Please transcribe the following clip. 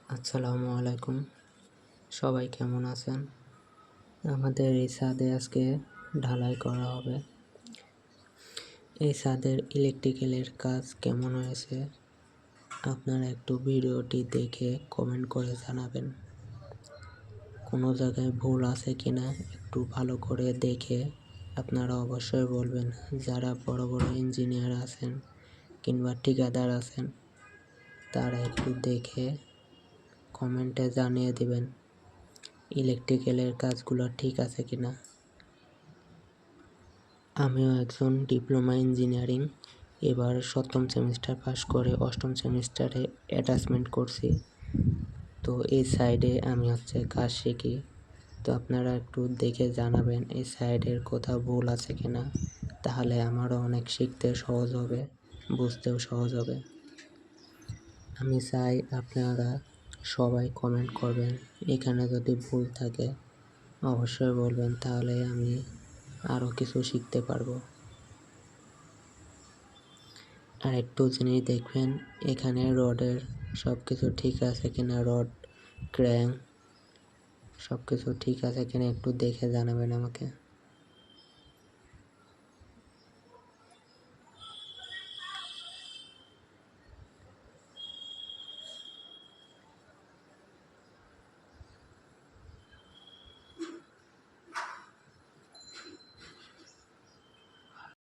আসসালামু আলাইকুম। সবাই কেমন আছেন? আমাদের এই ছাদে আজকে ঢালাই করা হবে। এই ছাদের ইলেকট্রিক্যালের কাজ কেমন হয়েছে আপনারা একটু ভিডিওটি দেখে কমেন্ট করে জানাবেন। কোনো জায়গায় ভুল আছে কিনা একটু ভালো করে দেখে আপনারা অবশ্যই বলবেন। যারা বড় বড় ইঞ্জিনিয়ার আছেন কিংবা ঠিকাদার আছেন তারা একটু দেখে কমেন্টে জানিয়ে দিবেন ইলেকট্রিক্যালের কাজগুলো ঠিক আছে কিনা। আমিও একজন ডিপ্লোমা ইঞ্জিনিয়ারিং এবার 7ম সেমিস্টার পাস করে 8ম সেমিস্টারে অ্যাটাচমেন্ট করছি। তো এই সাইডে আমি কাজ শিখি। তো আপনারা একটু দেখে জানাবেন এই সাইডের কোথাও ভুল আছে কিনা, তাহলে আমারও অনেক শিখতে সহজ হবে, বুঝতেও সহজ হবে। আমি চাই আপনারা সবাই কমেন্ট করবেন, এখানে যদি ভুল থাকে অবশ্যই বলবেন, তাহলে আমি আরও কিছু শিখতে পারবো। আর একটু জিনিস দেখবেন এখানে রডের সব কিছু ঠিক আছে কিনা, রড ক্র্যাঙ্ক সব কিছু ঠিক আছে কিনা একটু দেখে জানাবেন আমাকে।